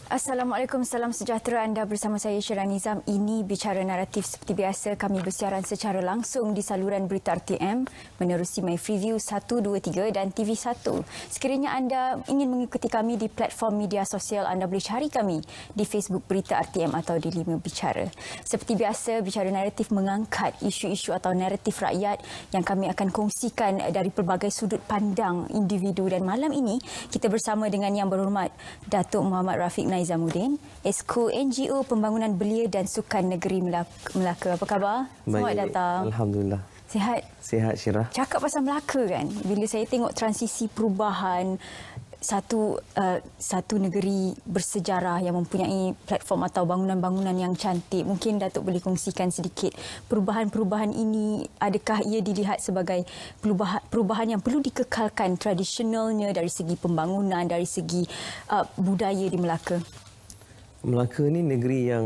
Assalamualaikum, salam sejahtera. Anda bersama saya Syirah Nizam. Ini Bicara Naratif. Seperti biasa, kami bersiaran secara langsung di saluran Berita RTM menerusi My Freeview 1, 2, 3 dan TV1. Sekiranya anda ingin mengikuti kami di platform media sosial, anda boleh cari kami di Facebook Berita RTM atau di 5 Bicara. Seperti biasa, Bicara Naratif mengangkat isu-isu atau naratif rakyat yang kami akan kongsikan dari pelbagai sudut pandang individu. Dan malam ini, kita bersama dengan Yang Berhormat Datuk Muhammad Rafiq Naizamuddin, Esko NGO Pembangunan Belia dan Sukan Negeri Melaka. Apa khabar? Selamat datang. Alhamdulillah. Sihat? Sihat, Syirah. Cakap pasal Melaka kan, bila saya tengok transisi perubahan satu negeri bersejarah yang mempunyai platform atau bangunan-bangunan yang cantik. Mungkin Datuk boleh kongsikan sedikit perubahan-perubahan ini, adakah ia dilihat sebagai perubahan yang perlu dikekalkan tradisionalnya dari segi pembangunan, dari segi budaya di Melaka? Melaka ni negeri yang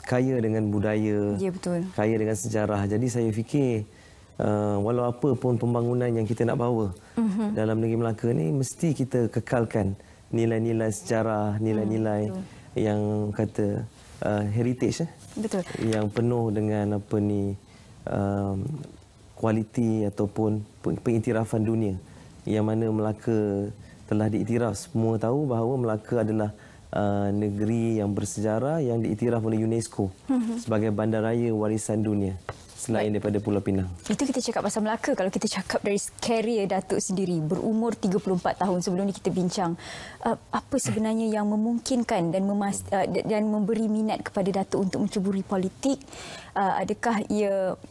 kaya dengan budaya, ya, betul, kaya dengan sejarah. Jadi saya fikir walau apa pun pembangunan yang kita nak bawa dalam negeri Melaka ni, mesti kita kekalkan nilai-nilai sejarah, nilai-nilai yang kata heritage, betul, yang penuh dengan kualiti ataupun pengiktirafan dunia, yang mana Melaka telah diiktiraf. Semua tahu bahawa Melaka adalah negeri yang bersejarah yang diiktiraf oleh UNESCO sebagai bandaraya warisan dunia selain daripada Pulau Pinang. Itu kita cakap pasal Melaka. Kalau kita cakap dari karier Datuk sendiri, berumur 34 tahun, sebelum ni kita bincang, apa sebenarnya yang memungkinkan dan memberi minat kepada Datuk untuk menceburi politik? Adakah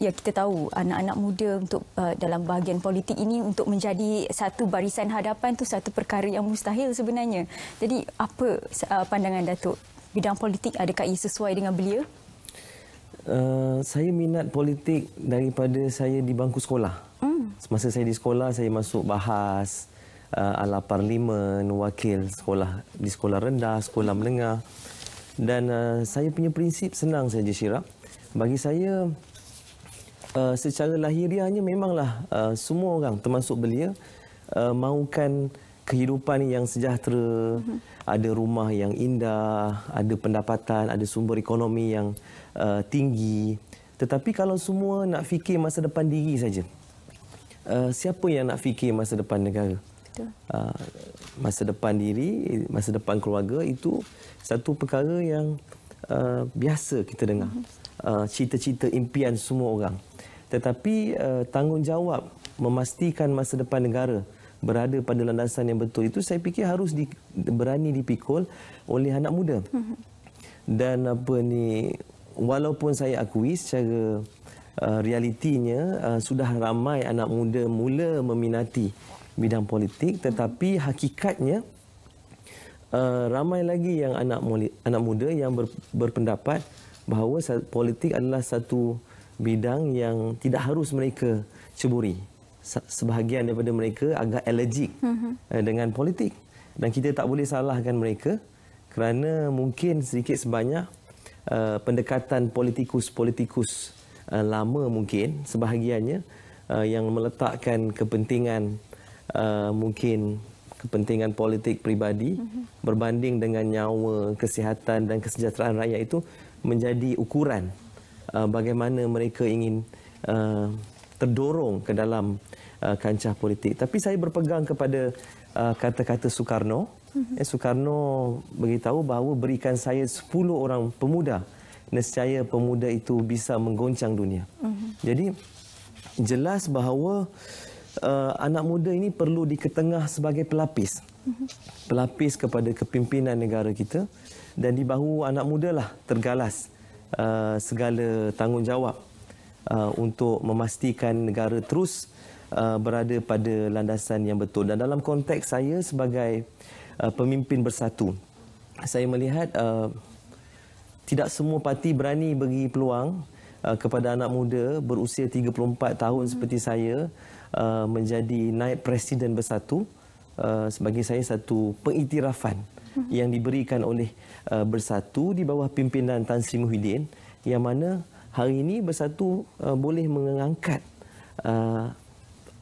kita tahu anak-anak muda untuk dalam bahagian politik ini untuk menjadi satu barisan hadapan tu satu perkara yang mustahil sebenarnya. Jadi apa pandangan Datuk? Bidang politik, adakah ia sesuai dengan belia? Saya minat politik daripada saya di bangku sekolah. Semasa saya di sekolah, saya masuk bahas ala parlimen, wakil sekolah di sekolah rendah, sekolah menengah. Dan saya punya prinsip senang saja, Syirah. Bagi saya, secara lahiriahnya memanglah semua orang termasuk belia mahukan kehidupan yang sejahtera, ada rumah yang indah, ada pendapatan, ada sumber ekonomi yang tinggi. Tetapi kalau semua nak fikir masa depan diri saja, siapa yang nak fikir masa depan negara? Betul. Masa depan diri, masa depan keluarga, itu satu perkara yang biasa kita dengar. Cita-cita, impian semua orang. Tetapi tanggungjawab memastikan masa depan negara berada pada landasan yang betul, itu saya fikir harus berani dipikul oleh anak muda. Dan walaupun saya akui secara realitinya sudah ramai anak muda mula meminati bidang politik, tetapi hakikatnya ramai lagi yang anak muda yang berpendapat bahawa politik adalah satu bidang yang tidak harus mereka ceburi. Sebahagian daripada mereka agak alergik dengan politik, dan kita tak boleh salahkan mereka kerana mungkin sedikit sebanyak pendekatan politikus lama mungkin sebahagiannya yang meletakkan kepentingan mungkin kepentingan politik peribadi berbanding dengan nyawa, kesihatan dan kesejahteraan rakyat, itu menjadi ukuran bagaimana mereka ingin terdorong ke dalam kancah politik. Tapi saya berpegang kepada kata-kata Soekarno. Soekarno beritahu bahawa berikan saya 10 orang pemuda, nescaya pemuda itu bisa menggoncang dunia. Jadi jelas bahawa anak muda ini perlu diketengah sebagai pelapis. Pelapis kepada kepimpinan negara kita, dan di bahu anak mudalah tergalas segala tanggungjawab untuk memastikan negara terus berada pada landasan yang betul. Dan dalam konteks saya sebagai pemimpin bersatu, saya melihat tidak semua parti berani bagi peluang kepada anak muda berusia 34 tahun seperti saya menjadi naib presiden bersatu. Sebagai saya, satu pengiktirafan yang diberikan oleh bersatu di bawah pimpinan Tan Sri Muhyiddin, yang mana hari ini bersatu boleh mengangkat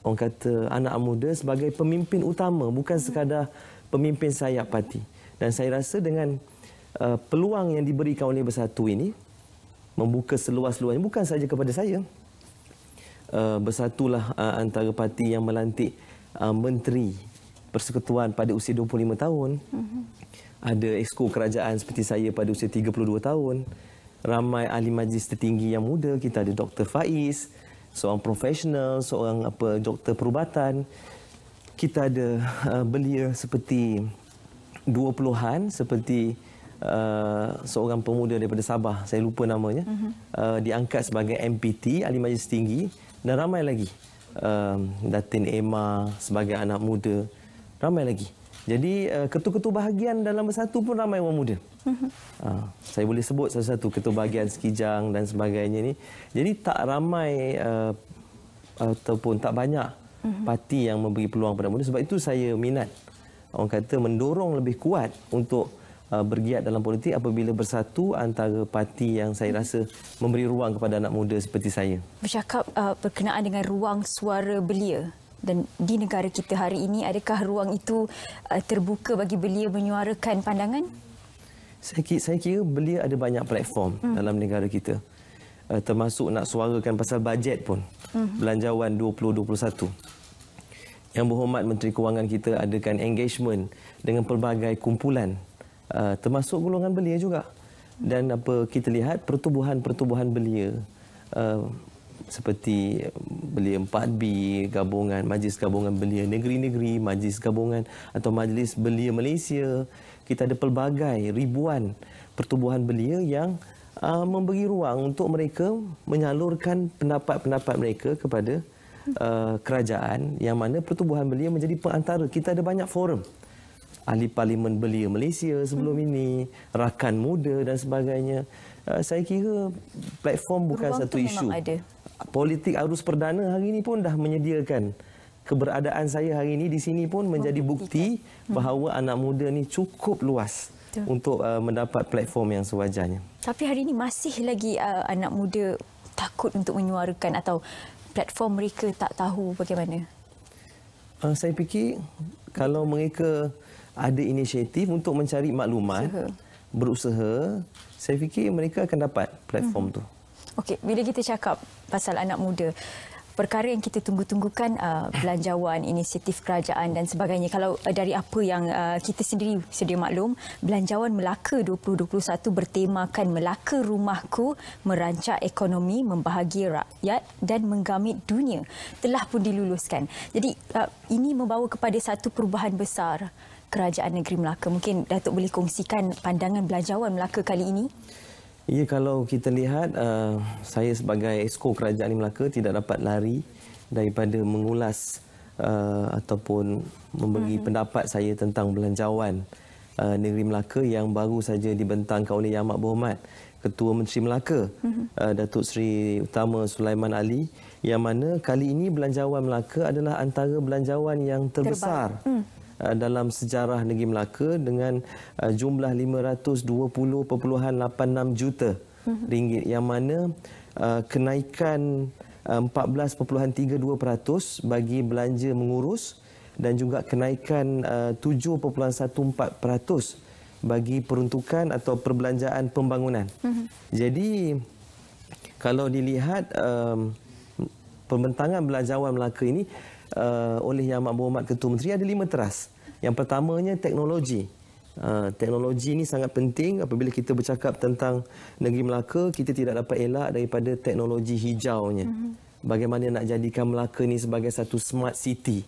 orang kata anak muda sebagai pemimpin utama, bukan sekadar pemimpin sayap parti. Dan saya rasa dengan peluang yang diberikan oleh Bersatu ini membuka seluas-luasnya, bukan saja kepada saya. Bersatulah antara parti yang melantik Menteri Persekutuan pada usia 25 tahun. Ada exco kerajaan seperti saya pada usia 32 tahun. Ramai ahli majlis tertinggi yang muda. Kita ada Dr. Faiz, seorang profesional, seorang doktor perubatan. Kita ada belia seperti 20-an, seperti seorang pemuda daripada Sabah, saya lupa namanya, diangkat sebagai MPT, ahli majlis tinggi, dan ramai lagi. Datin Emma sebagai anak muda, ramai lagi. Jadi ketua-ketua bahagian dalam Bersatu pun ramai orang muda. Saya boleh sebut satu-satu ketua bahagian Sekijang dan sebagainya ni. Jadi tak ramai ataupun tak banyak parti yang memberi peluang pada muda. Sebab itu saya minat, orang kata, mendorong lebih kuat untuk bergiat dalam politik apabila Bersatu antara parti yang saya rasa memberi ruang kepada anak muda seperti saya. Bercakap berkenaan dengan ruang suara belia dan di negara kita hari ini, adakah ruang itu terbuka bagi belia menyuarakan pandangan? Saya kira belia ada banyak platform dalam negara kita. Termasuk nak suarakan pasal bajet pun. Belanjawan 2021. Yang berhormat Menteri Kewangan kita adakan engagement dengan pelbagai kumpulan, termasuk golongan belia juga. Dan kita lihat pertubuhan belia seperti belia 4B, gabungan Majlis Gabungan Belia Negeri-Negeri, Majlis Gabungan atau Majlis Belia Malaysia. Kita ada pelbagai ribuan pertubuhan belia yang memberi ruang untuk mereka menyalurkan pendapat-pendapat mereka kepada kerajaan, yang mana pertubuhan belia menjadi perantara. Kita ada banyak forum. Ahli Parlimen Belia Malaysia sebelum ini, rakan muda dan sebagainya. Saya kira platform bukan ruang satu isu. Politik arus perdana hari ini pun dah menyediakan. Keberadaan saya hari ini di sini pun menjadi bukti bahawa anak muda ni cukup luas untuk mendapat platform yang sewajarnya. Tapi hari ini masih lagi anak muda takut untuk menyuarakan atau platform mereka tak tahu bagaimana? Saya fikir kalau mereka ada inisiatif untuk mencari maklumat, berusaha, saya fikir mereka akan dapat platform tu. Okey, bila kita cakap pasal anak muda, perkara yang kita tunggu-tunggukan belanjawan, inisiatif kerajaan dan sebagainya. Kalau dari apa yang kita sendiri sedia maklum, belanjawan Melaka 2021 bertemakan Melaka Rumahku, merancak ekonomi, membahagia rakyat dan menggamit dunia, telah pun diluluskan. Jadi ini membawa kepada satu perubahan besar Kerajaan Negeri Melaka. Mungkin Datuk boleh kongsikan pandangan belanjawan Melaka kali ini? Ya, kalau kita lihat, saya sebagai exco Kerajaan Melaka tidak dapat lari daripada mengulas ataupun memberi pendapat saya tentang belanjawan Negeri Melaka yang baru saja dibentangkan oleh Yang Amat Berhormat Ketua Menteri Melaka, Datuk Seri Utama Sulaiman Ali, yang mana kali ini belanjawan Melaka adalah antara belanjawan yang terbesar dalam sejarah Negeri Melaka dengan jumlah 520.86 juta ringgit, yang mana kenaikan 14.32% bagi belanja mengurus dan juga kenaikan 7.14% bagi peruntukan atau perbelanjaan pembangunan. Jadi kalau dilihat pembentangan belanjawan Melaka ini oleh Yang Amat Berhormat Ketua Menteri ada 5 teras. Yang pertamanya teknologi. Teknologi ini sangat penting. Apabila kita bercakap tentang Negeri Melaka, kita tidak dapat elak daripada teknologi hijaunya. Bagaimana nak jadikan Melaka ini sebagai satu smart city,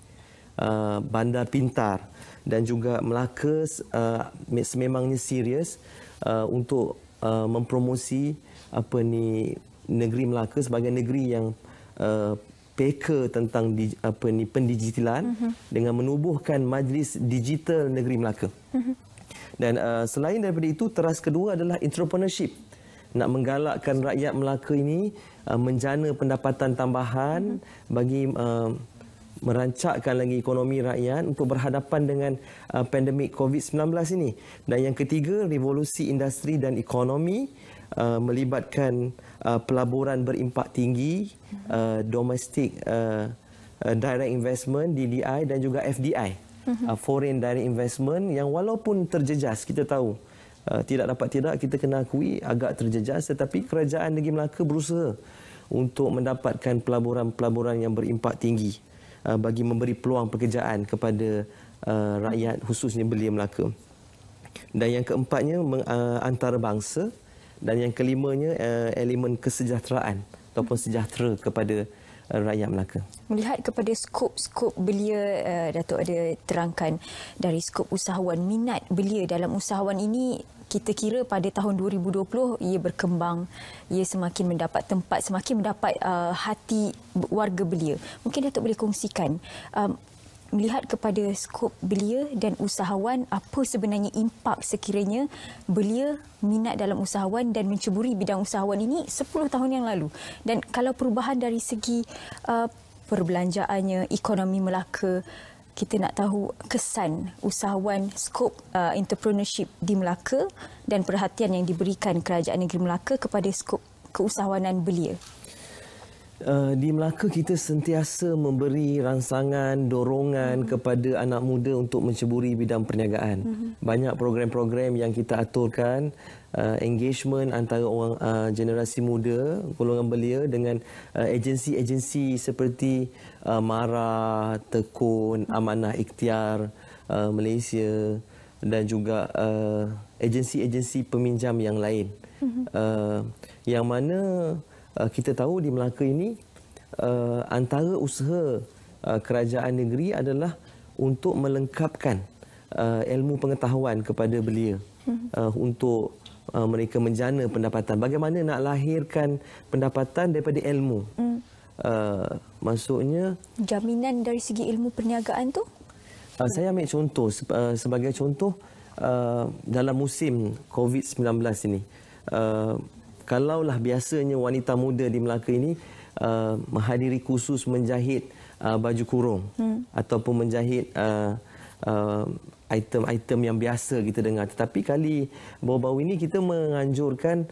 bandar pintar, dan juga Melaka sememangnya serius untuk mempromosi negeri Melaka sebagai negeri yang peka tentang pendigitalan dengan menubuhkan Majlis Digital Negeri Melaka. Dan selain daripada itu, teras kedua adalah entrepreneurship. Nak menggalakkan rakyat Melaka ini menjana pendapatan tambahan bagi merancakkan lagi ekonomi rakyat untuk berhadapan dengan pandemik COVID-19 ini. Dan yang ketiga, revolusi industri dan ekonomi, melibatkan pelaburan berimpak tinggi, domestic direct investment DDI dan juga FDI, foreign direct investment, yang walaupun terjejas, kita tahu tidak dapat tidak kita kena akui agak terjejas, tetapi kerajaan negeri Melaka berusaha untuk mendapatkan pelaburan-pelaburan yang berimpak tinggi bagi memberi peluang pekerjaan kepada rakyat khususnya belia Melaka. Dan yang keempatnya antarabangsa, dan yang kelimanya elemen kesejahteraan ataupun sejahtera kepada rakyat Melaka. Melihat kepada skop-skop belia, Datuk ada terangkan dari skop usahawan, minat belia dalam usahawan ini kita kira pada tahun 2020 ia berkembang, ia semakin mendapat tempat, semakin mendapat hati warga belia. Mungkin Datuk boleh kongsikan melihat kepada skop belia dan usahawan, apa sebenarnya impak sekiranya belia minat dalam usahawan dan menceburi bidang usahawan ini 10 tahun yang lalu. Dan kalau perubahan dari segi perbelanjaannya, ekonomi Melaka, kita nak tahu kesan usahawan, skop entrepreneurship di Melaka dan perhatian yang diberikan Kerajaan Negeri Melaka kepada skop keusahawanan belia. Di Melaka kita sentiasa memberi rangsangan, dorongan kepada anak muda untuk menceburi bidang perniagaan. Banyak program-program yang kita aturkan, engagement antara orang generasi muda, golongan belia dengan agensi-agensi seperti MARA, Tekun, Amanah Ikhtiar Malaysia dan juga agensi-agensi peminjam yang lain. Yang mana kita tahu di Melaka ini antara usaha kerajaan negeri adalah untuk melengkapkan ilmu pengetahuan kepada belia untuk mereka menjana pendapatan. Bagaimana nak lahirkan pendapatan daripada ilmu? Maksudnya jaminan dari segi ilmu perniagaan tu? Saya ambil contoh, sebagai contoh dalam musim COVID-19 ini. Kalaulah biasanya wanita muda di Melaka ini menghadiri kursus menjahit baju kurung ataupun menjahit item-item yang biasa kita dengar. Tetapi kali baru-baru ini kita menganjurkan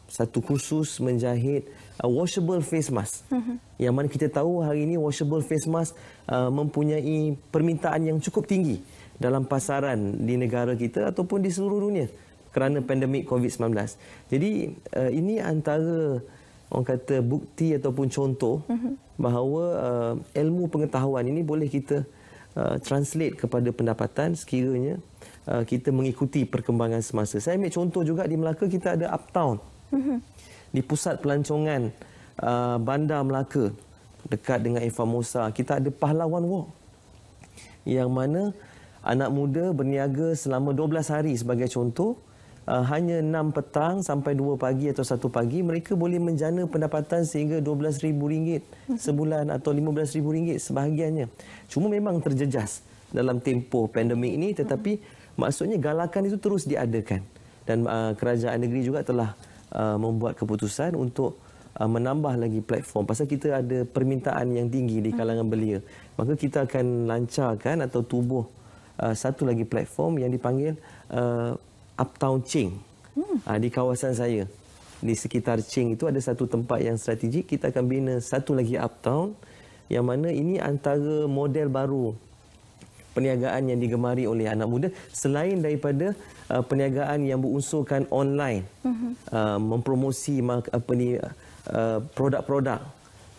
satu kursus menjahit washable face mask. Yang mana kita tahu hari ini washable face mask mempunyai permintaan yang cukup tinggi dalam pasaran di negara kita ataupun di seluruh dunia kerana pandemik COVID-19. Jadi ini antara orang kata bukti ataupun contoh bahawa ilmu pengetahuan ini boleh kita translate kepada pendapatan sekiranya kita mengikuti perkembangan semasa. Saya ambil contoh juga di Melaka kita ada Uptown. Di pusat pelancongan Bandar Melaka dekat dengan Evamosa kita ada Pahlawan Walk. Yang mana anak muda berniaga selama 12 hari sebagai contoh. Hanya 6 petang sampai 2 pagi atau 1 pagi mereka boleh menjana pendapatan sehingga RM12,000 sebulan atau RM15,000 sebahagiannya. Cuma memang terjejas dalam tempoh pandemik ini, tetapi maksudnya galakan itu terus diadakan. Dan kerajaan negeri juga telah membuat keputusan untuk menambah lagi platform. Pasal kita ada permintaan yang tinggi di kalangan belia. Maka kita akan lancarkan atau tubuh satu lagi platform yang dipanggil Uptown Ching. Di kawasan saya, di sekitar Ching itu ada satu tempat yang strategik. Kita akan bina satu lagi Uptown, yang mana ini antara model baru perniagaan yang digemari oleh anak muda selain daripada perniagaan yang berunsurkan online, mempromosi produk-produk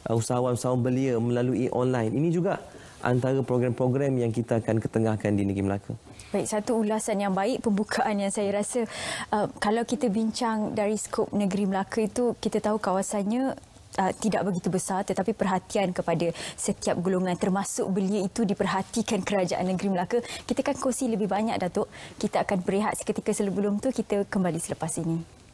usahawan-usahawan belia melalui online. Ini juga antara program-program yang kita akan ketengahkan di negeri Melaka. Baik, satu ulasan yang baik, pembukaan yang saya rasa kalau kita bincang dari skop negeri Melaka itu, kita tahu kawasannya tidak begitu besar, tetapi perhatian kepada setiap golongan termasuk belia itu diperhatikan Kerajaan Negeri Melaka. Kita akan kongsi lebih banyak, Datuk. Kita akan berehat seketika sebelum tu, kita kembali selepas ini.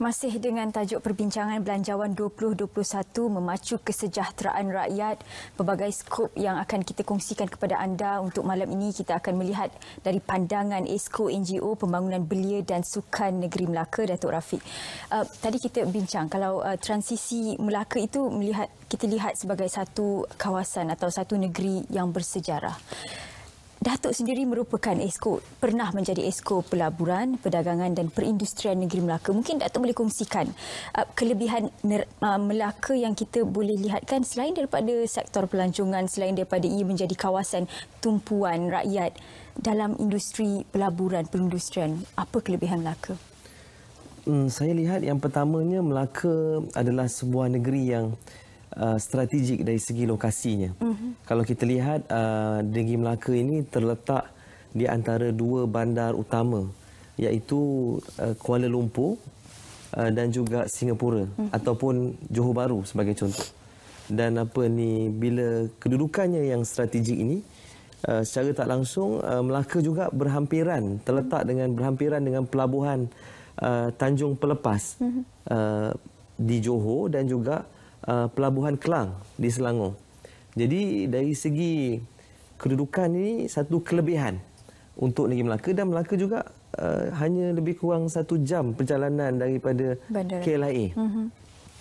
Masih dengan tajuk perbincangan Belanjawan 2021 memacu kesejahteraan rakyat, pelbagai skop yang akan kita kongsikan kepada anda untuk malam ini. Kita akan melihat dari pandangan Esko NGO Pembangunan Belia dan Sukan Negeri Melaka, Datuk Rafiq. Tadi kita bincang kalau transisi Melaka itu kita lihat sebagai satu kawasan atau satu negeri yang bersejarah. Datuk sendiri merupakan Esko, pernah menjadi Esko Pelaburan, Perdagangan dan Perindustrian Negeri Melaka. Mungkin Datuk boleh kongsikan kelebihan Melaka yang kita boleh lihatkan selain daripada sektor pelancongan, selain daripada ia menjadi kawasan tumpuan rakyat dalam industri pelaburan, perindustrian. Apa kelebihan Melaka? Saya lihat yang pertamanya Melaka adalah sebuah negeri yang strategik dari segi lokasinya. Kalau kita lihat negeri Melaka ini terletak di antara dua bandar utama, iaitu Kuala Lumpur dan juga Singapura ataupun Johor Bahru sebagai contoh. Dan bila kedudukannya yang strategik ini secara tak langsung Melaka juga terletak berhampiran dengan pelabuhan Tanjung Pelepas di Johor dan juga Pelabuhan Kelang di Selangor. Jadi dari segi kedudukan ini satu kelebihan untuk negeri Melaka, dan Melaka juga hanya lebih kurang 1 jam perjalanan daripada bandara KLIA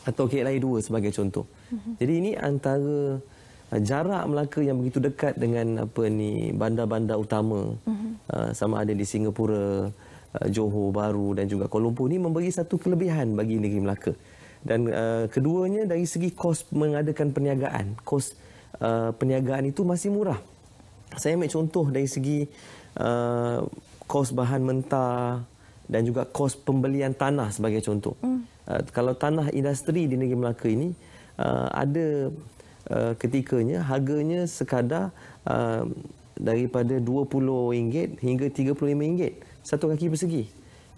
atau KLIA 2 sebagai contoh. Jadi ini antara jarak Melaka yang begitu dekat dengan bandar-bandar utama sama ada di Singapura, Johor Bahru dan juga Kuala Lumpur, ini memberi satu kelebihan bagi negeri Melaka. Dan keduanya dari segi kos mengadakan perniagaan. Kos perniagaan itu masih murah. Saya ambil contoh dari segi kos bahan mentah dan juga kos pembelian tanah sebagai contoh. Kalau tanah industri di negeri Melaka ini ada ketikanya harganya sekadar daripada RM20 hingga RM35 satu kaki persegi.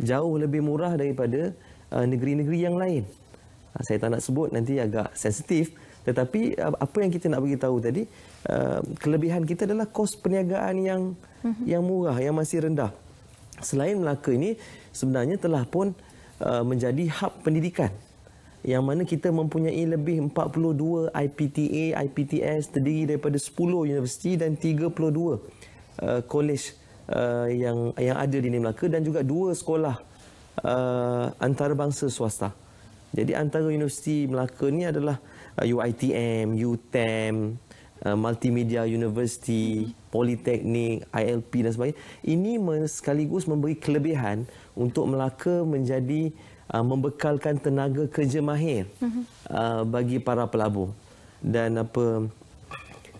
Jauh lebih murah daripada negeri-negeri yang lain. Saya tak nak sebut, nanti agak sensitif, tetapi apa yang kita nak beritahu tadi, kelebihan kita adalah kos perniagaan yang murah, yang masih rendah. Selain Melaka ini sebenarnya telah pun menjadi hub pendidikan, yang mana kita mempunyai lebih 42 IPTA, IPTS terdiri daripada 10 universiti dan 32 kolej yang ada di Melaka, dan juga 2 sekolah antarabangsa swasta. Jadi antara universiti Melaka ni adalah UiTM, UTM, Multimedia University, Politeknik, ILP dan sebagainya. Ini sekaligus memberi kelebihan untuk Melaka menjadi membekalkan tenaga kerja mahir bagi para pelabur. Dan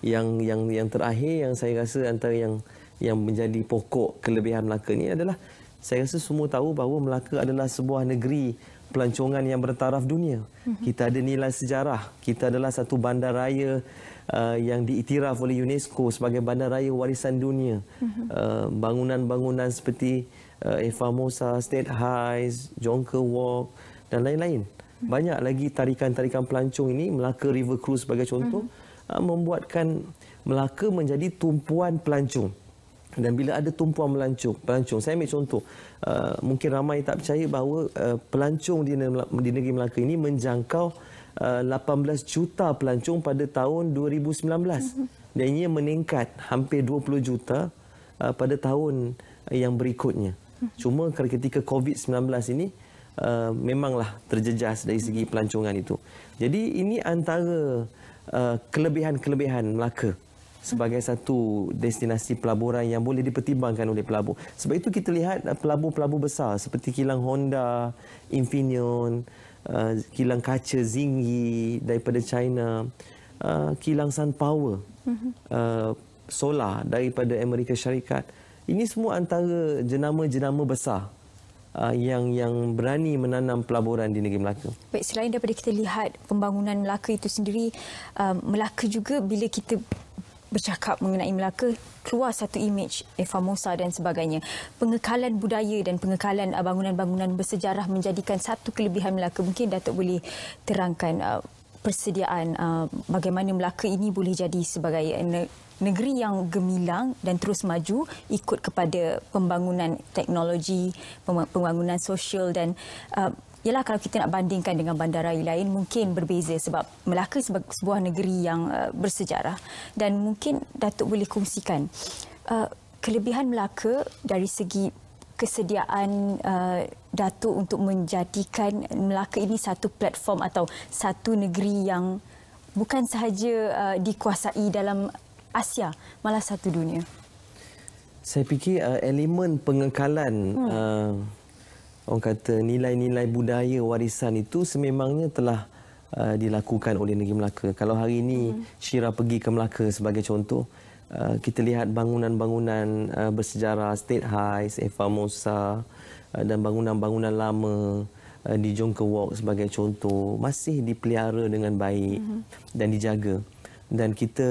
yang terakhir yang saya rasa antara yang menjadi pokok kelebihan Melaka ni adalah, saya rasa semua tahu bahawa Melaka adalah sebuah negeri pelancongan yang bertaraf dunia. Kita ada nilai sejarah. Kita adalah satu bandaraya yang diiktiraf oleh UNESCO sebagai bandaraya warisan dunia. Bangunan-bangunan seperti Famosa, State Highs, Jonker Walk dan lain-lain. Banyak lagi tarikan-tarikan pelancong ini. Melaka River Cruise sebagai contoh membuatkan Melaka menjadi tumpuan pelancong. Dan bila ada tumpuan pelancong, saya ambil contoh, mungkin ramai tak percaya bahawa pelancong di negeri Melaka ini menjangkau 18 juta pelancong pada tahun 2019. Dan ia meningkat hampir 20 juta pada tahun yang berikutnya. Cuma ketika COVID-19 ini memanglah terjejas dari segi pelancongan itu. Jadi ini antara kelebihan-kelebihan Melaka sebagai satu destinasi pelaburan yang boleh dipertimbangkan oleh pelabur. Sebab itu kita lihat pelabur-pelabur besar seperti kilang Honda, Infineon, kilang kaca Zingi daripada China, kilang SunPower, solar daripada Amerika Syarikat. Ini semua antara jenama-jenama besar yang berani menanam pelaburan di negeri Melaka. Baik, selain daripada kita lihat pembangunan Melaka itu sendiri, Melaka juga bila kita bercakap mengenai Melaka, keluar satu imej Famosa dan sebagainya. Pengekalan budaya dan pengekalan bangunan-bangunan bersejarah menjadikan satu kelebihan Melaka. Mungkin Datuk boleh terangkan persediaan bagaimana Melaka ini boleh jadi sebagai negeri yang gemilang dan terus maju ikut kepada pembangunan teknologi, pembangunan sosial dan ialah kalau kita nak bandingkan dengan bandaraya lain mungkin berbeza sebab Melaka sebagai sebuah negeri yang bersejarah. Dan mungkin Datuk boleh kongsikan kelebihan Melaka dari segi kesediaan Datuk untuk menjadikan Melaka ini satu platform atau satu negeri yang bukan sahaja dikuasai dalam Asia, malah satu dunia. Saya fikir elemen pengekalan orang kata nilai-nilai budaya warisan itu sememangnya telah dilakukan oleh negeri Melaka. Kalau hari ini Syira pergi ke Melaka sebagai contoh, kita lihat bangunan-bangunan bersejarah State High, Eva Mosa dan bangunan-bangunan lama di Jongke Walk sebagai contoh masih dipelihara dengan baik dan dijaga. Dan kita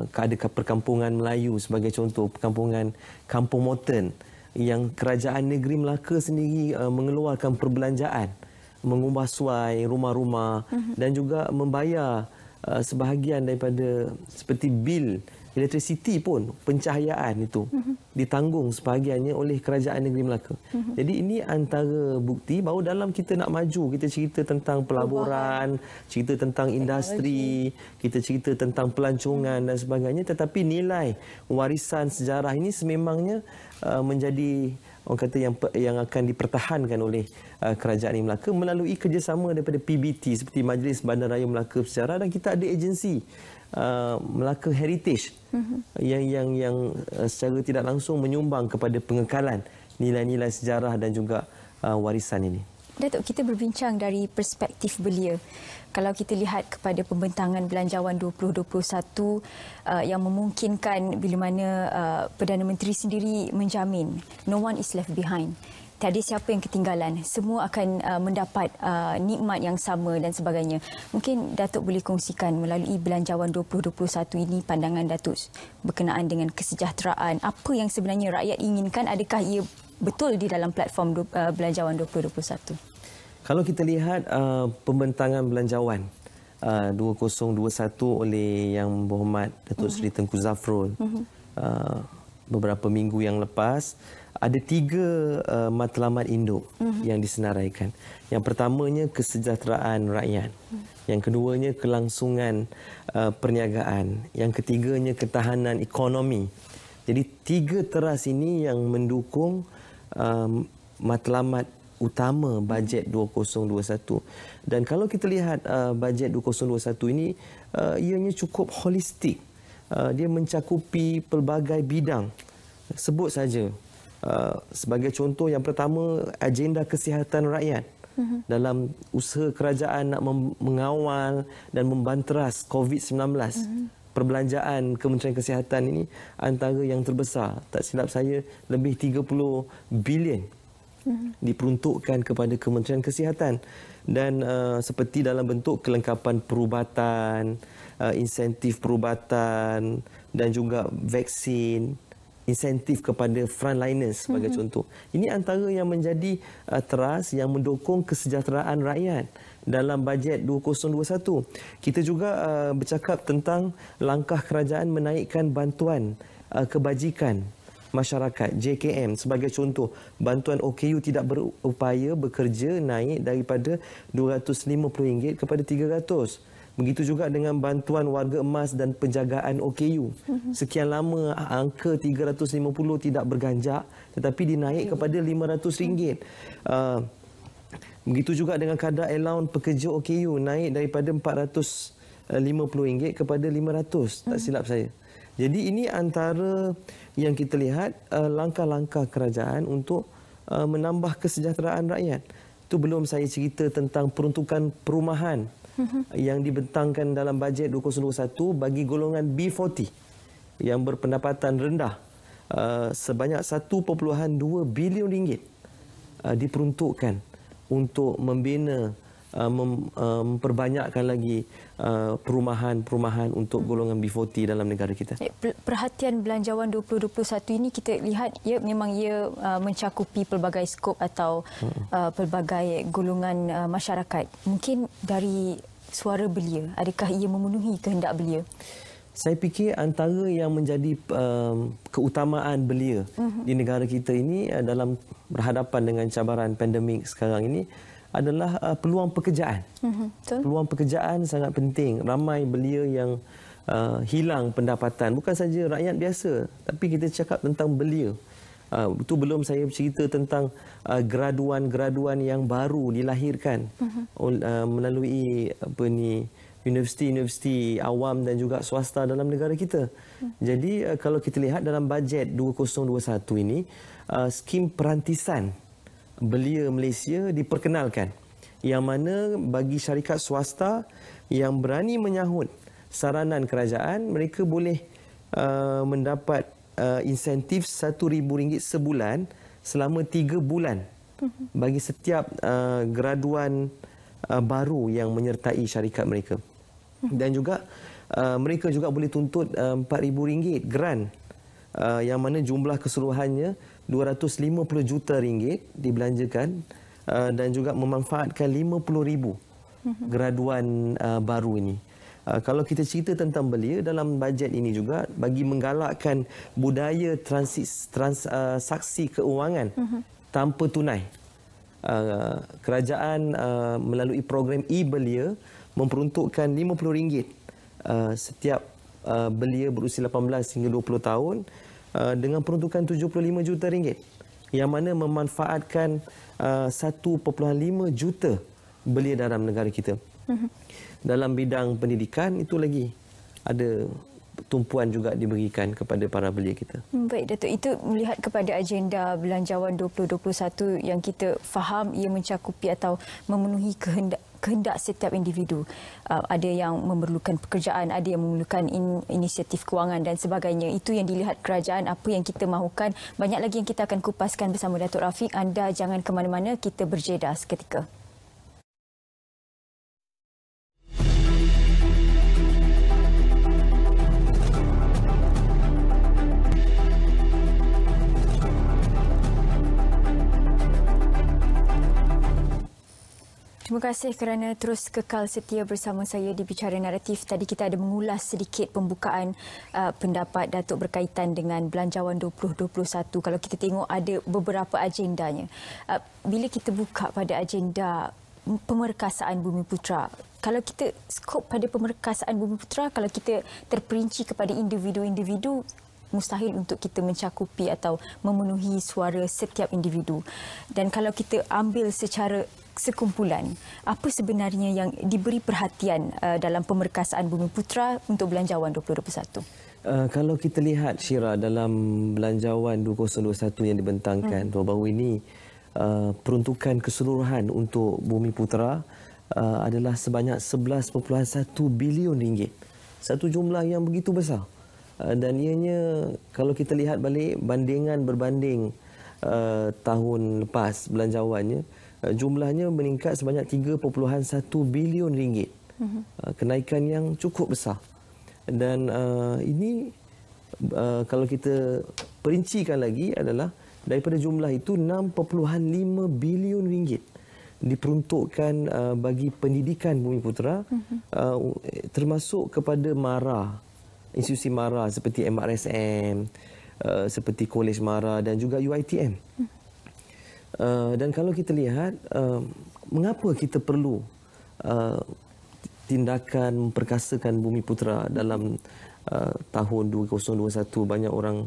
ada perkampungan Melayu sebagai contoh, perkampungan Kampung Moten yang kerajaan negeri Melaka sendiri mengeluarkan perbelanjaan, mengubah suai rumah-rumah dan juga membayar sebahagian daripada seperti bil elektrisiti pun, pencahayaan itu ditanggung sebahagiannya oleh kerajaan negeri Melaka. Jadi ini antara bukti bahawa dalam kita nak maju, kita cerita tentang pelaburan, cerita tentang industri, kita cerita tentang pelancongan dan sebagainya, tetapi nilai warisan sejarah ini sememangnya menjadi orang kata yang akan dipertahankan oleh kerajaan negeri Melaka melalui kerjasama daripada PBT seperti Majlis Bandaraya Melaka Bersejarah, dan kita ada agensi Melaka Heritage yang secara tidak langsung menyumbang kepada pengekalan nilai-nilai sejarah dan juga warisan ini. Datuk, kita berbincang dari perspektif belia. Kalau kita lihat kepada pembentangan Belanjawan 2021 yang memungkinkan bila mana Perdana Menteri sendiri menjamin no one is left behind. Tiada siapa yang ketinggalan. Semua akan mendapat nikmat yang sama dan sebagainya. Mungkin Datuk boleh kongsikan melalui Belanjawan 2021 ini pandangan Datuk berkenaan dengan kesejahteraan. Apa yang sebenarnya rakyat inginkan? Adakah ia betul di dalam platform Belanjawan 2021? Kalau kita lihat pembentangan Belanjawan 2021 oleh Yang Berhormat Datuk Seri Tengku Zafrul beberapa minggu yang lepas, ada 3 matlamat induk yang disenaraikan. Yang pertamanya kesejahteraan rakyat. Yang keduanya kelangsungan perniagaan. Yang ketiganya ketahanan ekonomi. Jadi 3 teras ini yang mendukung matlamat utama bajet 2021. Dan kalau kita lihat bajet 2021 ini, ianya cukup holistik. Dia mencakupi pelbagai bidang. Sebut saja sebagai contoh, yang pertama agenda kesihatan rakyat dalam usaha kerajaan nak mengawal dan membanteras COVID-19. Perbelanjaan Kementerian Kesihatan ini antara yang terbesar. Tak silap saya, lebih 30 bilion diperuntukkan kepada Kementerian Kesihatan, dan seperti dalam bentuk kelengkapan perubatan, insentif perubatan dan juga vaksin, insentif kepada frontliners sebagai contoh. Ini antara yang menjadi teras yang mendukung kesejahteraan rakyat dalam bajet 2021. Kita juga bercakap tentang langkah kerajaan menaikkan bantuan kebajikan masyarakat JKM sebagai contoh. Bantuan OKU tidak berupaya bekerja naik daripada RM250 kepada RM300. Begitu juga dengan bantuan warga emas dan penjagaan OKU. Sekian lama angka RM350 tidak berganjak, tetapi dinaik kepada RM500. Begitu juga dengan kadar allowance pekerja OKU, naik daripada RM450 kepada RM500, tak silap saya. Jadi ini antara yang kita lihat langkah-langkah kerajaan untuk menambah kesejahteraan rakyat. Itu belum saya cerita tentang peruntukan perumahan yang dibentangkan dalam bajet 2021 bagi golongan B40 yang berpendapatan rendah, sebanyak RM1.2 bilion diperuntukkan untuk membina, memperbanyakkan lagi perumahan-perumahan untuk golongan B40 dalam negara kita. Perhatian Belanjawan 2021 ini kita lihat memang ia mencakupi pelbagai skop atau pelbagai golongan masyarakat. Mungkin dari suara belia, adakah ia memenuhi kehendak belia? Saya fikir antara yang menjadi keutamaan belia di negara kita ini dalam berhadapan dengan cabaran pandemik sekarang ini adalah peluang pekerjaan. Peluang pekerjaan sangat penting. Ramai belia yang hilang pendapatan. Bukan saja rakyat biasa, tapi kita cakap tentang belia. Itu belum saya cerita tentang graduan-graduan yang baru dilahirkan melalui universiti-universiti awam dan juga swasta dalam negara kita. Jadi kalau kita lihat dalam bajet 2021 ini, skim perantisan belia Malaysia diperkenalkan, yang mana bagi syarikat swasta yang berani menyahut saranan kerajaan, mereka boleh mendapat insentif RM1,000 sebulan selama 3 bulan bagi setiap graduan baru yang menyertai syarikat mereka. Dan juga mereka juga boleh tuntut RM4,000 grant, yang mana jumlah keseluruhannya RM250 juta dibelanjakan, dan juga memanfaatkan 50,000 graduan baru ini. Kalau kita cerita tentang belia dalam bajet ini juga, bagi menggalakkan budaya transaksi keuangan tanpa tunai, kerajaan melalui program e-belia memperuntukkan RM50 setiap belia berusia 18 hingga 20 tahun dengan peruntukan RM75 juta, yang mana memanfaatkan 1.5 juta belia dalam negara kita. Dalam bidang pendidikan itu lagi ada tumpuan juga diberikan kepada para belia kita. Baik, Datuk. Itu melihat kepada agenda Belanjawan 2021 yang kita faham ia mencakupi atau memenuhi kehendak setiap individu. Ada yang memerlukan pekerjaan, ada yang memerlukan inisiatif kewangan dan sebagainya. Itu yang dilihat kerajaan, apa yang kita mahukan. Banyak lagi yang kita akan kupaskan bersama Datuk Rafiq. Anda jangan ke mana-mana, kita berjeda seketika. Terima kasih kerana terus kekal setia bersama saya di Bicara Naratif. Tadi kita ada mengulas sedikit pembukaan pendapat Datuk berkaitan dengan Belanjawan 2021. Kalau kita tengok ada beberapa agendanya. Bila kita buka pada agenda pemerkasaan Bumiputera, kalau kita skop pada pemerkasaan Bumiputera, kalau kita terperinci kepada individu-individu, mustahil untuk kita mencakupi atau memenuhi suara setiap individu. Dan kalau kita ambil secara sekumpulan, apa sebenarnya yang diberi perhatian dalam pemerkasaan Bumiputera untuk Belanjawan 2021? Kalau kita lihat, Syira, dalam Belanjawan 2021 yang dibentangkan baru-baru ini, peruntukan keseluruhan untuk Bumiputera adalah sebanyak RM11.1 bilion. Satu jumlah yang begitu besar. Dan ianya, kalau kita lihat balik bandingan berbanding tahun lepas belanjawannya, jumlahnya meningkat sebanyak RM3.1 bilion. Kenaikan yang cukup besar. Dan ini kalau kita perincikan lagi adalah daripada jumlah itu RM6.5 bilion diperuntukkan bagi pendidikan Bumiputera, termasuk kepada MARA, institusi MARA seperti MRSM, seperti Kolej MARA dan juga UiTM. Dan kalau kita lihat, mengapa kita perlu tindakan memperkasakan Bumiputera dalam tahun 2021? Banyak orang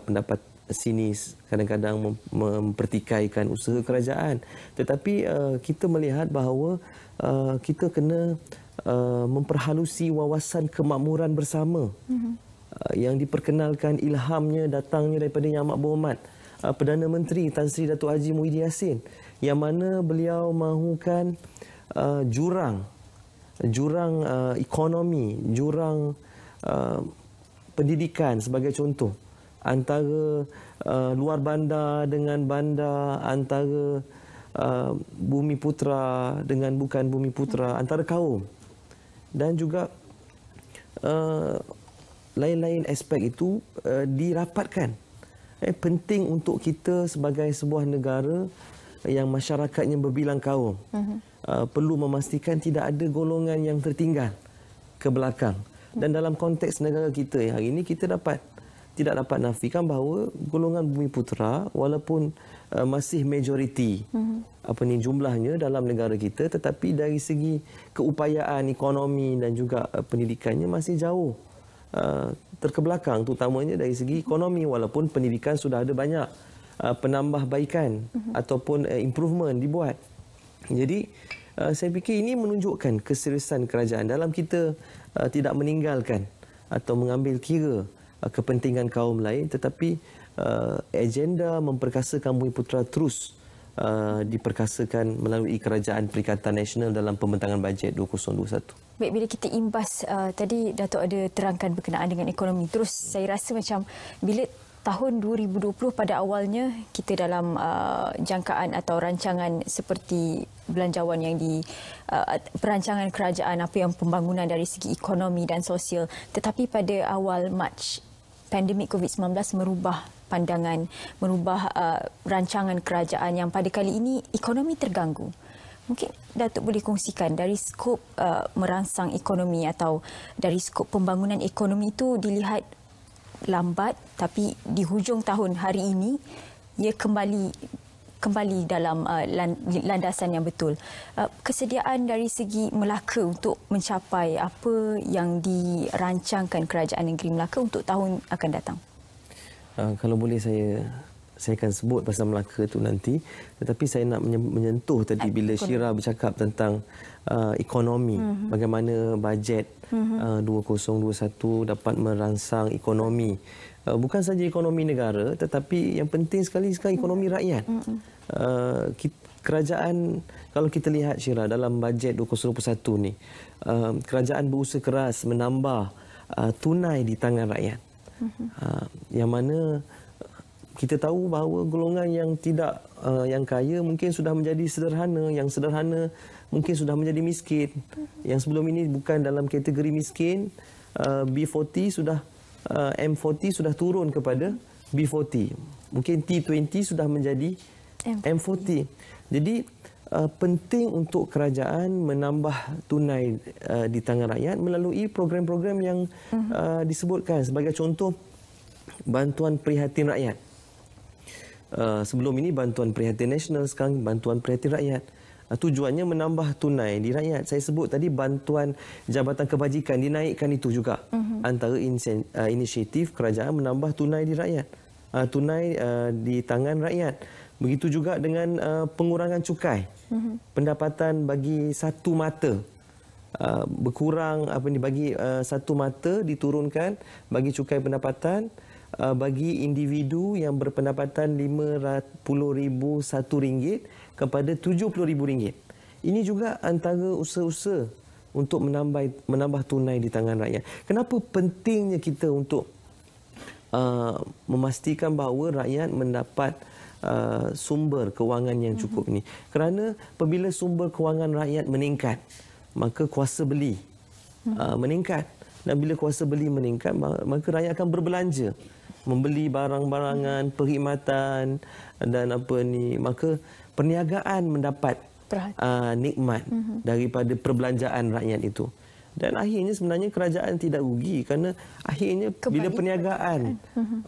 pendapat sinis kadang-kadang mempertikaikan usaha kerajaan. Tetapi kita melihat bahawa kita kena memperhalusi wawasan kemakmuran bersama yang diperkenalkan, ilhamnya datangnya daripada Yang Amat Berhormat Perdana Menteri Tan Sri Datuk Haji Muhyiddin Yassin, yang mana beliau mahukan jurang ekonomi, jurang pendidikan sebagai contoh, antara luar bandar dengan bandar, antara Bumiputera dengan bukan Bumiputera, antara kaum, dan juga lain-lain aspek itu dirapatkan. Penting untuk kita sebagai sebuah negara yang masyarakatnya berbilang kaum, perlu memastikan tidak ada golongan yang tertinggal ke belakang. Dan dalam konteks negara kita hari ini, kita tidak dapat nafikan bahawa golongan Bumiputera walaupun masih majoriti jumlahnya dalam negara kita, tetapi dari segi keupayaan ekonomi dan juga pendidikannya masih jauh terkebelakang, terutamanya dari segi ekonomi, walaupun pendidikan sudah ada banyak penambahbaikan ataupun improvement dibuat. Jadi saya fikir ini menunjukkan keseriusan kerajaan dalam kita tidak meninggalkan atau mengambil kira kepentingan kaum lain, tetapi agenda memperkasakan Bumiputera terus diperkasakan melalui Kerajaan Perikatan Nasional dalam pembentangan bajet 2021. Baik, bila kita imbas tadi Datuk ada terangkan berkenaan dengan ekonomi, terus saya rasa macam bila tahun 2020 pada awalnya kita dalam jangkaan atau rancangan seperti belanjawan yang di perancangan kerajaan apa yang pembangunan dari segi ekonomi dan sosial, tetapi pada awal Mac pandemik COVID-19 merubah pandangan, merubah rancangan kerajaan yang pada kali ini ekonomi terganggu. Mungkin Datuk boleh kongsikan dari skop merangsang ekonomi atau dari skop pembangunan ekonomi itu dilihat lambat, tapi di hujung tahun hari ini ia kembali dalam landasan yang betul. Kesediaan dari segi Melaka untuk mencapai apa yang dirancangkan Kerajaan Negeri Melaka untuk tahun akan datang. Kalau boleh saya akan sebut pasal Melaka itu nanti, tetapi saya nak menyentuh tadi bila Syira bercakap tentang ekonomi, bagaimana bajet 2021 dapat merangsang ekonomi, bukan saja ekonomi negara, tetapi yang penting sekali sekarang ekonomi rakyat. Kerajaan, kalau kita lihat Syira dalam bajet 2021 ni, kerajaan berusaha keras menambah tunai di tangan rakyat. Yang mana kita tahu bahawa golongan yang tidak yang kaya mungkin sudah menjadi sederhana, yang sederhana mungkin sudah menjadi miskin. Yang sebelum ini bukan dalam kategori miskin, B40 sudah M40 sudah turun kepada B40. Mungkin T20 sudah menjadi M40. Jadi penting untuk kerajaan menambah tunai di tangan rakyat melalui program-program yang disebutkan. Sebagai contoh, bantuan prihatin rakyat. Sebelum ini bantuan prihatin nasional, sekarang bantuan prihatin rakyat. Tujuannya menambah tunai di rakyat. Saya sebut tadi bantuan Jabatan Kebajikan dinaikkan itu juga. Antara inisiatif kerajaan menambah tunai di rakyat. Tunai di tangan rakyat. Begitu juga dengan pengurangan cukai. Pendapatan bagi satu mata. Berkurang bagi satu mata diturunkan bagi cukai pendapatan. Bagi individu yang berpendapatan RM50,001 kepada RM70,000. Ini juga antara usaha-usaha untuk menambah tunai di tangan rakyat. Kenapa pentingnya kita untuk memastikan bahawa rakyat mendapat sumber kewangan yang cukup ini? Kerana apabila sumber kewangan rakyat meningkat, maka kuasa beli meningkat. Dan bila kuasa beli meningkat, maka rakyat akan berbelanja, membeli barang-barangan, perkhidmatan dan maka perniagaan mendapat nikmat daripada perbelanjaan rakyat itu. Dan akhirnya sebenarnya kerajaan tidak rugi kerana akhirnya bila perniagaan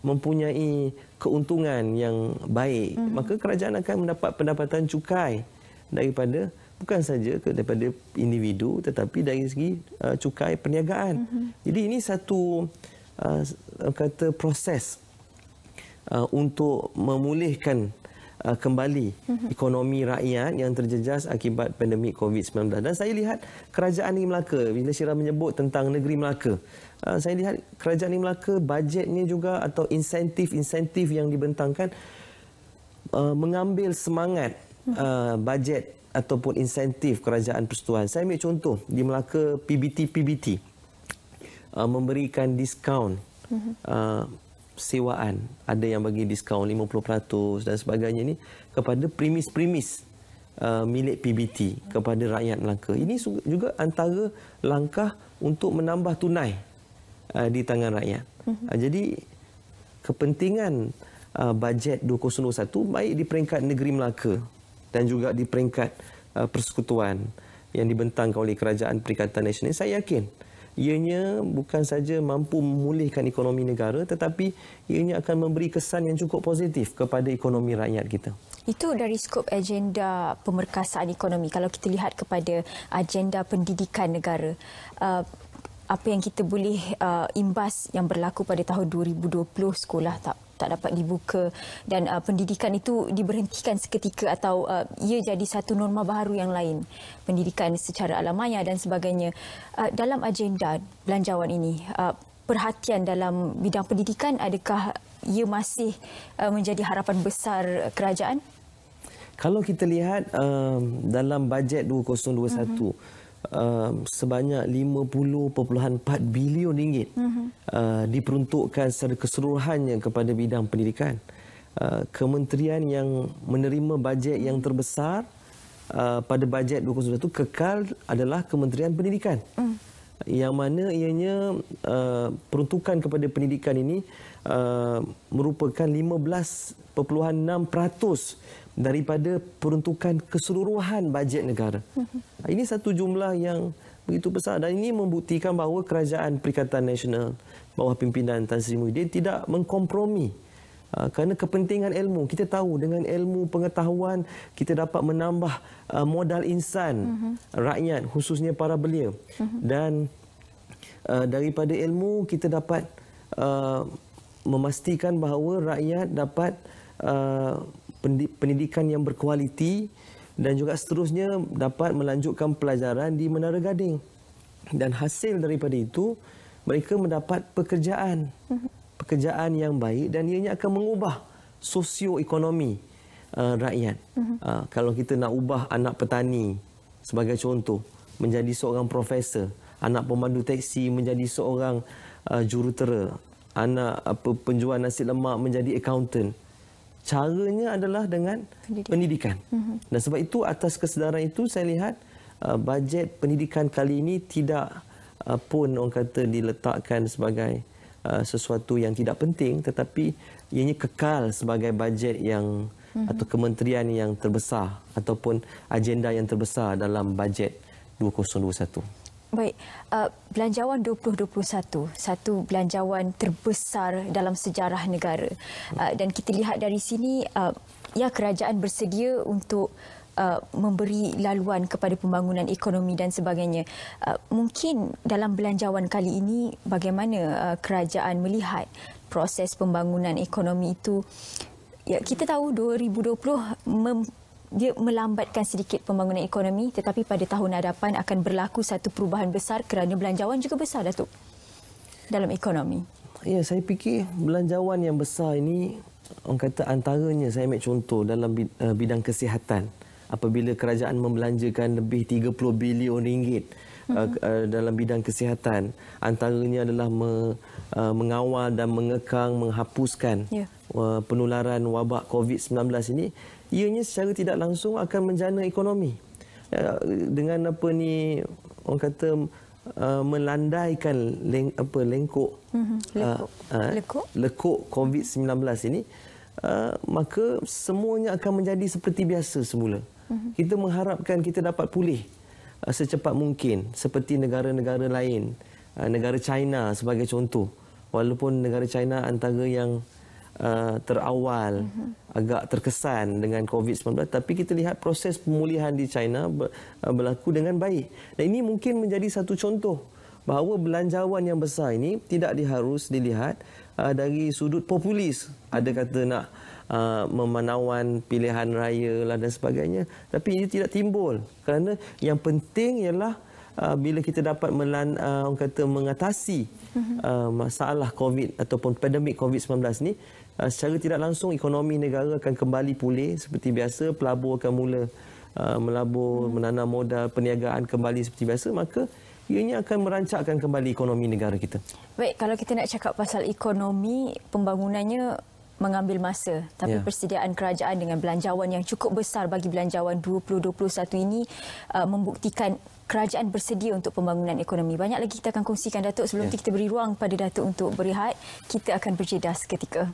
mempunyai keuntungan yang baik, maka kerajaan akan mendapat pendapatan cukai daripada bukan saja daripada individu tetapi dari segi cukai perniagaan. Jadi ini satu proses untuk memulihkan kembali ekonomi rakyat yang terjejas akibat pandemik COVID-19. Dan saya lihat Kerajaan Negeri Melaka, bila Syira menyebut tentang Negeri Melaka, saya lihat Kerajaan Negeri Melaka bajetnya juga atau insentif-insentif yang dibentangkan mengambil semangat bajet ataupun insentif Kerajaan Persekutuan. Saya ambil contoh di Melaka, PBT memberikan diskaun sewaan. Ada yang bagi diskaun 50% dan sebagainya ini kepada premis-premis milik PBT kepada rakyat Melaka. Ini juga antara langkah untuk menambah tunai di tangan rakyat. Jadi kepentingan bajet 2021 baik di peringkat Negeri Melaka dan juga di peringkat persekutuan yang dibentangkan oleh Kerajaan Perikatan Nasional, saya yakin ianya bukan saja mampu memulihkan ekonomi negara tetapi ianya akan memberi kesan yang cukup positif kepada ekonomi rakyat kita. Itu dari skop agenda pemerkasaan ekonomi. Kalau kita lihat kepada agenda pendidikan negara, apa yang kita boleh imbas yang berlaku pada tahun 2020, sekolah tak dapat dibuka dan pendidikan itu diberhentikan seketika atau ia jadi satu norma baharu yang lain, pendidikan secara alam maya dan sebagainya. Dalam agenda belanjawan ini, perhatian dalam bidang pendidikan, adakah ia masih menjadi harapan besar kerajaan? Kalau kita lihat dalam bajet 2021, sebanyak 50.4 bilion ringgit diperuntukkan secara keseluruhannya kepada bidang pendidikan. Kementerian yang menerima bajet yang terbesar pada bajet 2021 kekal adalah Kementerian Pendidikan. Yang mana ianya peruntukan kepada pendidikan ini merupakan 15.6% daripada peruntukan keseluruhan bajet negara. Ini satu jumlah yang begitu besar dan ini membuktikan bahawa Kerajaan Perikatan Nasional bawah pimpinan Tan Sri Muhyiddin tidak mengkompromi. Kerana kepentingan ilmu, kita tahu dengan ilmu pengetahuan kita dapat menambah modal insan rakyat, khususnya para belia. Dan daripada ilmu kita dapat memastikan bahawa rakyat dapat pendidikan yang berkualiti dan juga seterusnya dapat melanjutkan pelajaran di Menara Gading. Dan hasil daripada itu, mereka mendapat pekerjaan yang baik dan ianya akan mengubah sosioekonomi rakyat. Kalau kita nak ubah anak petani sebagai contoh menjadi seorang profesor, anak pemandu teksi menjadi seorang jurutera, anak penjual nasi lemak menjadi accountant, caranya adalah dengan pendidikan. Dan sebab itu atas kesedaran itu saya lihat bajet pendidikan kali ini tidak pun orang kata diletakkan sebagai sesuatu yang tidak penting, tetapi ianya kekal sebagai bajet yang atau kementerian yang terbesar ataupun agenda yang terbesar dalam bajet 2021. Baik, belanjawan 2021, satu belanjawan terbesar dalam sejarah negara. Dan kita lihat dari sini, ya kerajaan bersedia untuk memberi laluan kepada pembangunan ekonomi dan sebagainya. Mungkin dalam belanjawan kali ini, bagaimana kerajaan melihat proses pembangunan ekonomi itu? Ya, kita tahu 2020 dia melambatkan sedikit pembangunan ekonomi, tetapi pada tahun hadapan akan berlaku satu perubahan besar kerana belanjawan juga besar, Datuk, dalam ekonomi. Ya, saya fikir belanjawan yang besar ini, orang kata antaranya saya ambil contoh dalam bidang kesihatan. Apabila kerajaan membelanjakan lebih 30 bilion ringgit dalam bidang kesihatan, antaranya adalah mengawal dan mengekang, menghapuskan penularan wabak COVID-19 ini, ianya secara tidak langsung akan menjana ekonomi. Dengan orang kata melandaikan lekuk COVID-19 ini, maka semuanya akan menjadi seperti biasa semula. Kita mengharapkan kita dapat pulih secepat mungkin seperti negara-negara lain. Negara China sebagai contoh. Walaupun negara China antara yang terawal agak terkesan dengan COVID-19, tapi kita lihat proses pemulihan di China berlaku dengan baik. Dan ini mungkin menjadi satu contoh bahawa belanjawan yang besar ini tidak harus dilihat dari sudut populis. Ada kata nak memanawan pilihan raya lah dan sebagainya, tapi ini tidak timbul kerana yang penting ialah bila kita dapat orang kata mengatasi masalah COVID ataupun pandemik COVID-19 ni, secara tidak langsung ekonomi negara akan kembali pulih seperti biasa, pelabur akan mula melabur, menanam modal, perniagaan kembali seperti biasa, maka ianya akan merancakkan kembali ekonomi negara kita. Baik, kalau kita nak cakap pasal ekonomi, pembangunannya mengambil masa, tapi persediaan kerajaan dengan belanjawan yang cukup besar bagi belanjawan 2021 ini membuktikan kerajaan bersedia untuk pembangunan ekonomi. Banyak lagi kita akan kongsikan, Datuk. Sebelum kita beri ruang pada Datuk untuk berehat, kita akan berjeda seketika.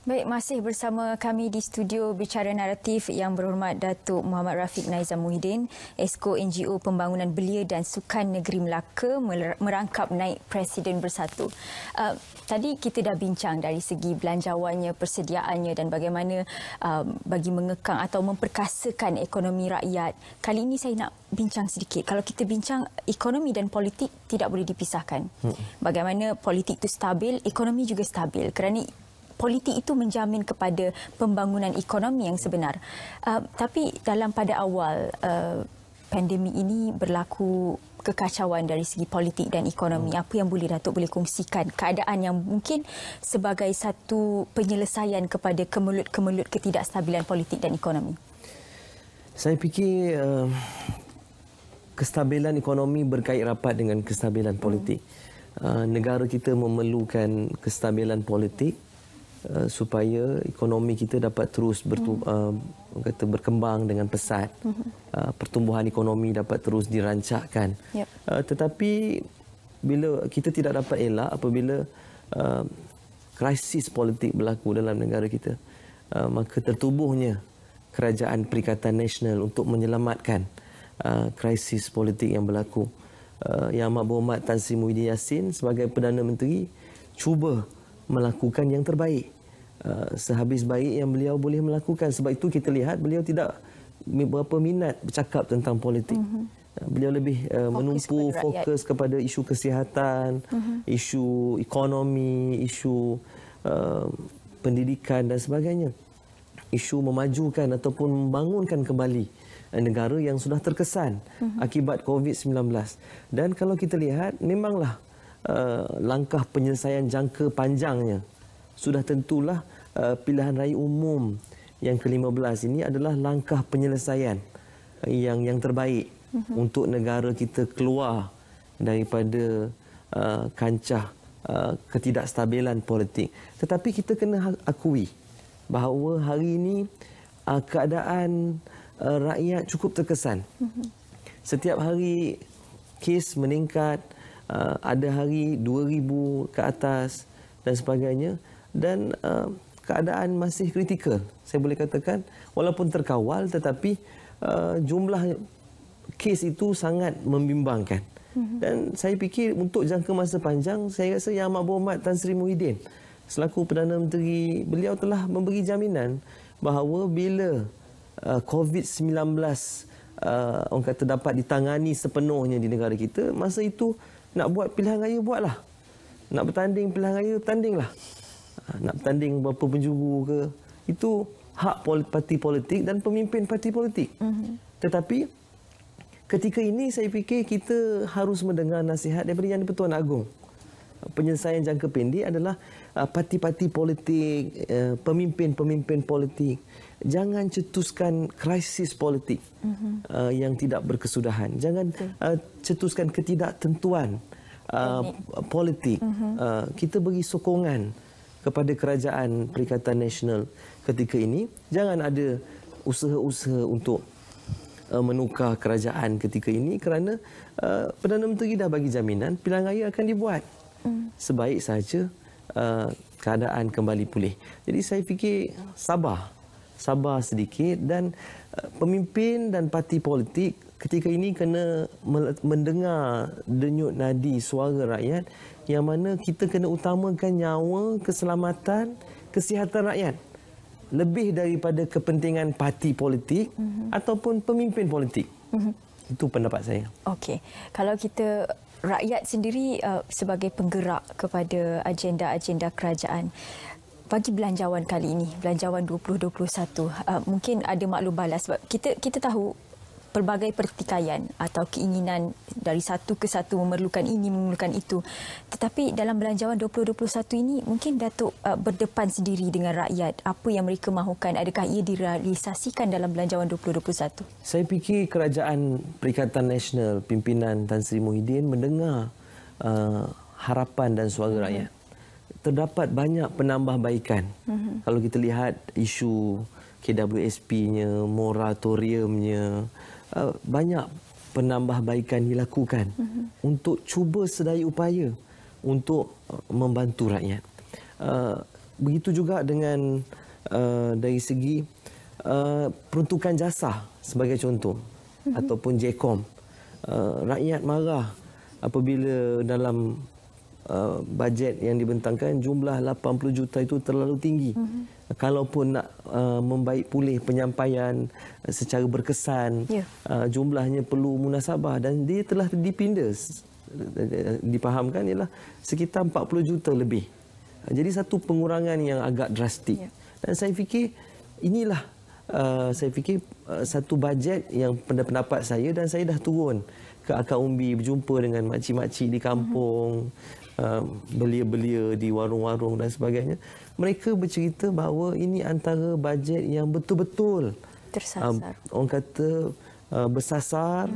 Baik, Baik, masih bersama kami di studio Bicara Naratif Yang Berhormat Datuk Muhammad Rafiq Naizam Muhyiddin, Esko NGO Pembangunan Belia dan Sukan Negeri Melaka merangkap naik Presiden Bersatu. Tadi kita dah bincang dari segi belanjawannya, persediaannya dan bagaimana bagi mengekang atau memperkasakan ekonomi rakyat. Kali ini saya nak bincang sedikit. Kalau kita bincang ekonomi dan politik tidak boleh dipisahkan. Bagaimana politik itu stabil, ekonomi juga stabil. Kerana politik itu menjamin kepada pembangunan ekonomi yang sebenar. Tapi pada awal pandemik ini berlaku kekacauan dari segi politik dan ekonomi. Apa yang Datuk boleh kongsikan keadaan yang mungkin sebagai satu penyelesaian kepada kemelut-kemelut ketidakstabilan politik dan ekonomi? Saya fikir kestabilan ekonomi berkait rapat dengan kestabilan politik. Negara kita memerlukan kestabilan politik supaya ekonomi kita dapat terus berkembang dengan pesat. Pertumbuhan ekonomi dapat terus dirancangkan. Tetapi bila kita tidak dapat elak apabila krisis politik berlaku dalam negara kita, maka tertubuhnya Kerajaan Perikatan Nasional untuk menyelamatkan krisis politik yang berlaku. Yang Amat Berhormat Tan Sri Muhyiddin Yassin sebagai Perdana Menteri cuba melakukan yang terbaik, sehabis baik yang beliau boleh melakukan. Sebab itu kita lihat beliau tidak berapa minat bercakap tentang politik. Beliau lebih fokus kepada isu kesihatan, isu ekonomi, isu pendidikan dan sebagainya. Isu memajukan ataupun membangunkan kembali negara yang sudah terkesan akibat COVID-19. Dan kalau kita lihat, memanglah langkah penyelesaian jangka panjangnya sudah tentulah pilihan raya umum yang ke-15 ini adalah langkah penyelesaian yang terbaik untuk negara kita keluar daripada kancah ketidakstabilan politik. Tetapi kita kena akui bahawa hari ini keadaan rakyat cukup terkesan. Setiap hari kes meningkat, ada hari 2,000 ke atas dan sebagainya, dan keadaan masih kritikal. Saya boleh katakan walaupun terkawal tetapi jumlah kes itu sangat membimbangkan. Dan saya fikir untuk jangka masa panjang, saya rasa Yang Amat Berhormat Tan Sri Muhyiddin selaku Perdana Menteri, beliau telah memberi jaminan bahawa bila COVID-19 orang kata dapat ditangani sepenuhnya di negara kita, masa itu nak buat pilihan raya, buatlah. Nak bertanding pilihan raya, tandinglah. Nak bertanding berapa penjuru ke, itu hak parti politik dan pemimpin parti politik. Tetapi ketika ini saya fikir kita harus mendengar nasihat daripada Yang di-Pertuan Agong. Penyelesaian jangka pendek adalah parti-parti politik, pemimpin-pemimpin politik. Jangan cetuskan krisis politik yang tidak berkesudahan. Jangan cetuskan ketidaktentuan politik. Kita beri sokongan kepada Kerajaan Perikatan Nasional ketika ini. Jangan ada usaha-usaha untuk menukar kerajaan ketika ini, kerana Perdana Menteri dah bagi jaminan pilihan raya akan dibuat. Sebaik saja keadaan kembali pulih. Jadi saya fikir sabar sedikit, dan pemimpin dan parti politik ketika ini kena mendengar denyut nadi suara rakyat, yang mana kita kena utamakan nyawa, keselamatan, kesihatan rakyat lebih daripada kepentingan parti politik ataupun pemimpin politik. Itu pendapat saya. Okey. Kalau kita rakyat sendiri sebagai penggerak kepada agenda-agenda kerajaan, bagi belanjawan kali ini, belanjawan 2021, mungkin ada maklum balas sebab kita tahu pelbagai pertikaian atau keinginan dari satu ke satu memerlukan ini, memerlukan itu. Tetapi dalam belanjawan 2021 ini, mungkin Datuk berdepan sendiri dengan rakyat. Apa yang mereka mahukan? Adakah ia direalisasikan dalam belanjawan 2021? Saya fikir Kerajaan Perikatan Nasional, pimpinan Tan Sri Muhyiddin mendengar harapan dan suara rakyat. Terdapat banyak penambahbaikan. Kalau kita lihat isu KWSP-nya, moratoriumnya, banyak penambahbaikan dilakukan untuk cuba sedaya upaya untuk membantu rakyat. Begitu juga dengan dari segi peruntukan jasa sebagai contoh ataupun JKOM. Rakyat marah apabila dalam bajet yang dibentangkan jumlah 80 juta itu terlalu tinggi. Kalaupun nak membaik pulih penyampaian secara berkesan, jumlahnya perlu munasabah dan dia telah dipinda. Dipahamkan ialah sekitar 40 juta lebih. Jadi satu pengurangan yang agak drastik. Dan saya fikir inilah satu bajet yang pendapat saya, dan saya dah turun ke akar umbi berjumpa dengan makcik-makcik di kampung, belia-belia di warung-warung dan sebagainya. Mereka bercerita bahawa ini antara bajet yang betul-betul tersasar. Orang kata bersasar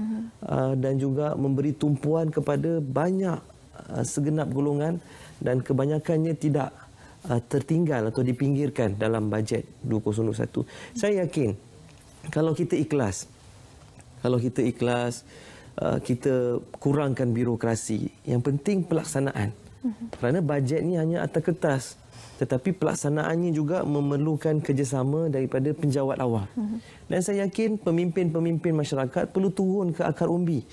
dan juga memberi tumpuan kepada banyak segenap golongan, dan kebanyakannya tidak tertinggal atau dipinggirkan dalam bajet 2021. Saya yakin kalau kita ikhlas, kita kurangkan birokrasi, yang penting pelaksanaan. Kerana bajet ni hanya atas kertas, tetapi pelaksanaannya juga memerlukan kerjasama daripada penjawat awam. Dan saya yakin pemimpin-pemimpin masyarakat perlu turun ke akar umbi,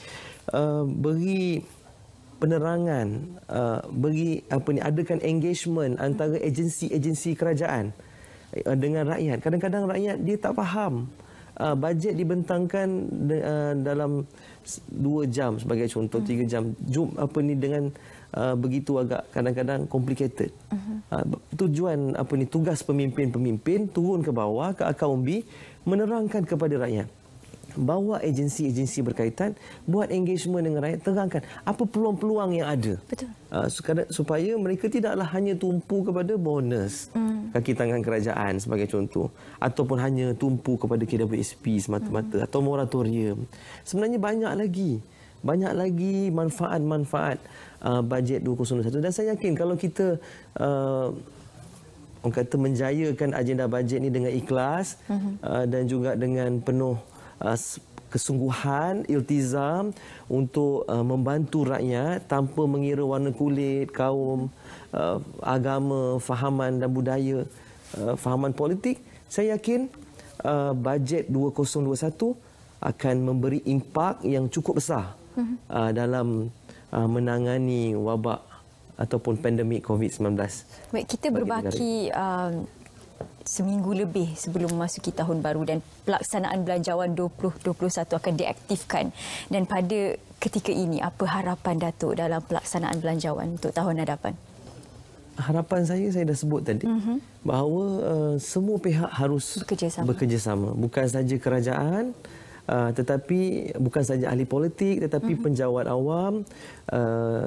beri penerangan, adakan engagement antara agensi-agensi kerajaan dengan rakyat. Kadang-kadang rakyat dia tak faham. Bajet dibentangkan dalam 2 jam sebagai contoh, 3 jam. Dengan begitu agak kadang-kadang complicated. Tugas pemimpin-pemimpin turun ke bawah, ke akar umbi, menerangkan kepada rakyat. Bawa agensi-agensi berkaitan, buat engagement dengan rakyat, terangkan apa peluang-peluang yang ada. Betul. Supaya mereka tidaklah hanya tumpu kepada bonus kaki tangan kerajaan sebagai contoh, ataupun hanya tumpu kepada KWSP semata-mata atau moratorium. Sebenarnya banyak lagi manfaat-manfaat bajet 2021, dan saya yakin kalau kita orang kata menjayakan agenda bajet ini dengan ikhlas dan juga dengan penuh kesungguhan, iltizam untuk membantu rakyat tanpa mengira warna kulit, kaum, agama, fahaman dan budaya, fahaman politik, saya yakin bajet 2021 akan memberi impak yang cukup besar dalam menangani wabak ataupun pandemik COVID-19. Baik, kita berbaki seminggu lebih sebelum memasuki tahun baru, dan pelaksanaan belanjawan 2021 akan diaktifkan. Dan pada ketika ini, apa harapan Datuk dalam pelaksanaan belanjawan untuk tahun hadapan? Harapan saya dah sebut tadi, bahawa semua pihak harus bekerjasama. Bukan saja kerajaan, tetapi bukan saja ahli politik, tetapi penjawat awam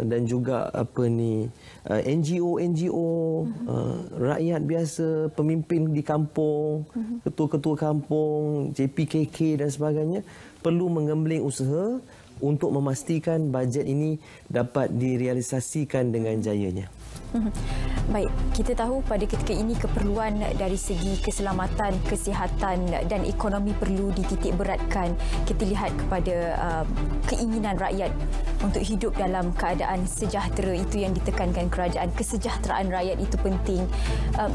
dan juga NGO, rakyat biasa, pemimpin di kampung, ketua-ketua kampung, JPKK dan sebagainya perlu menggembling usaha untuk memastikan bajet ini dapat direalisasikan dengan jayanya. Baik, kita tahu pada ketika ini keperluan dari segi keselamatan, kesihatan dan ekonomi perlu dititik beratkan. Kita lihat kepada keinginan rakyat untuk hidup dalam keadaan sejahtera, itu yang ditekankan kerajaan. Kesejahteraan rakyat itu penting.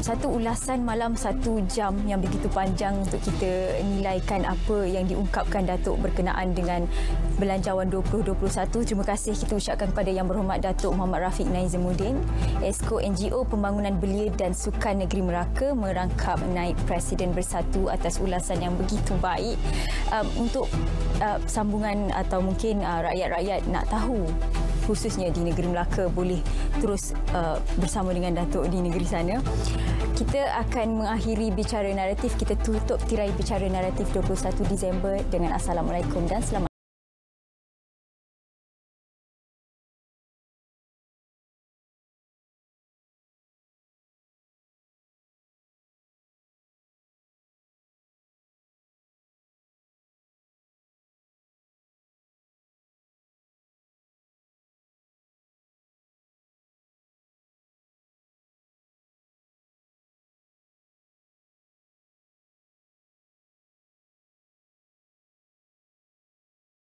Satu ulasan malam 1 jam yang begitu panjang untuk kita nilaikan apa yang diungkapkan Datuk berkenaan dengan belanjawan 2021. Terima kasih kita ucapkan kepada Yang Berhormat Datuk Muhammad Rafiq Naizamuddin, Esko NGO Pembangunan Belia dan Sukan Negeri Melaka, merangkap Naib Presiden Bersatu atas ulasan yang begitu baik. Untuk sambungan atau mungkin rakyat-rakyat nak tahu khususnya di negeri Melaka, boleh terus bersama dengan Datuk di negeri sana. Kita akan mengakhiri Bicara Naratif. Kita tutup tirai Bicara Naratif 21 Disember dengan Assalamualaikum dan selamat